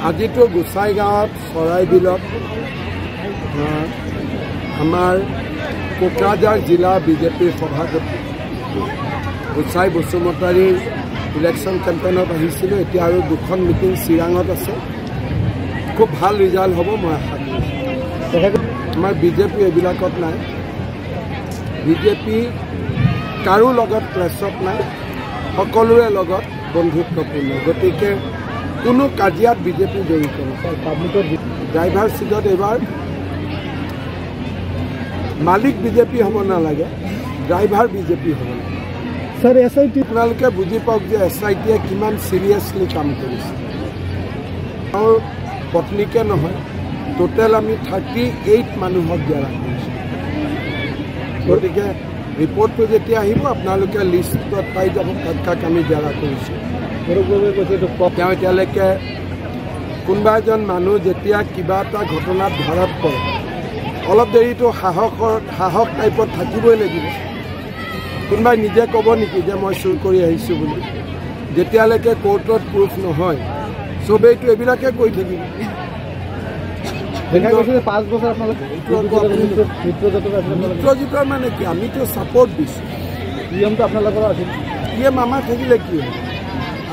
আজি তো গোসাই গাঁৱত চৰাই বিলত আমাৰ কোকৰাঝাৰ জিলা বিজেপিৰ সভাপতি গোসাই বসুমতাৰীৰ ইলেকশ্যন কেম্পেইনত আহিছিলোঁ। এতিয়া আৰু দুখন মিটিং চিৰাঙত আছে। খুব ভাল ৰিজাল্ট হ'ব মই আশা কৰিছোঁ। আমাৰ বিজেপি এইবিলাকত নাই। বিজেপি কাৰো লগত ক্লেছত নাই, সকলোৰে লগত বন্ধুত্বপূৰ্ণ। গতিকে কোনো কাজিয়াত বিজেপি জড়িত নহয়। ড্ৰাইভাৰ চিটত এইবাৰ মালিক বিজেপি হ'ব নালাগে, ড্ৰাইভাৰ বিজেপি হ'ব লাগে। স্যাৰ SIT আপোনালোকে বুজি পাওক যে SITয়ে কিমান চিৰিয়াছলি কাম কৰিছে। তেওঁৰ পত্নীকে নহয়, টোটেল আমি 38 মানুহক জেৰা কৰিছোঁ। গতিকে ৰিপৰ্টটো যেতিয়া আহিব আপোনালোকে লিষ্টত পাই যাব কাক আমি জেৰা কৰিছোঁ। তেওঁ এতিয়ালৈকে কোনোবা এজন মানুহ যেতিয়া কিবা এটা ঘটনাত ধৰাত পৰে অলপ দেৰিটো সাহস টাইপত থাকিবই লাগিব। কোনোবাই নিজে ক'ব নেকি যে মই চুৰ কৰি আহিছোঁ বুলি? যেতিয়ালৈকে কোৰ্টত প্ৰুফ নহয় চবেইটো এইবিলাকে কৈ থাকিব। মিত্ৰজোঁটৰ মানে কি? আমিতো ছাপৰ্ট দিছোঁ। নিয়মটো আপোনালোকৰ আছিল, আমাৰ থাকিলে কি হ'ব?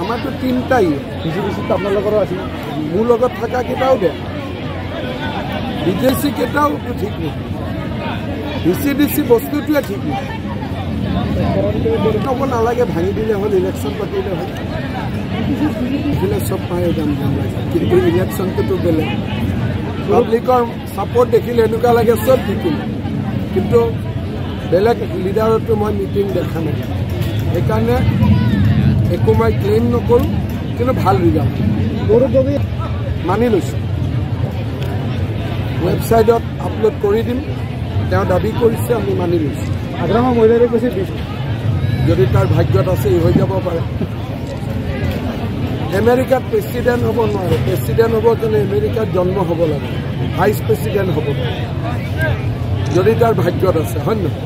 আমাৰতো 3টা আপোনালোকৰো আছিল। মোৰ লগত থকা কেইটাও বেয়া, বিজেপি কেইটাও ঠিক নহয়, VCDC বস্তুটোৱে ঠিক নহয়। ক'ব নালাগে, ভাঙি দিলে হ'ল, ইলেকশ্যন পাতিলে হ'ল। দেখিলে চব পায় যাম লাগে, কিন্তু ইলেকশ্যনটোতো বেলেগ। পাব্লিকৰ ছাপৰ্ট দেখিলে এনেকুৱা লাগে চব জিকিলে, কিন্তু বেলেগ লিডাৰতো মই মিটিং দেখা নাই। সেইকাৰণে একো মই ক্লেইম নকৰোঁ, কিন্তু ভাল ৰিজাল্ট মানি লৈছোঁ। ৱেবছাইটত আপলোড কৰি দিম। তেওঁ দাবী কৰিছে, আমি মানি লৈছোঁ। আগ্ৰামৰ মহিলাৰে কৈছে যদি তাৰ ভাগ্যত আছে হৈ যাব পাৰে। আমেৰিকাত প্ৰেচিডেণ্ট হ'ব নোৱাৰে। প্ৰেচিডেণ্ট হ'ব যেনে আমেৰিকাত জন্ম হ'ব লাগে, ভাইচ প্ৰেচিডেণ্ট হ'ব যদি তাৰ ভাগ্যত আছে, হয় নহয়?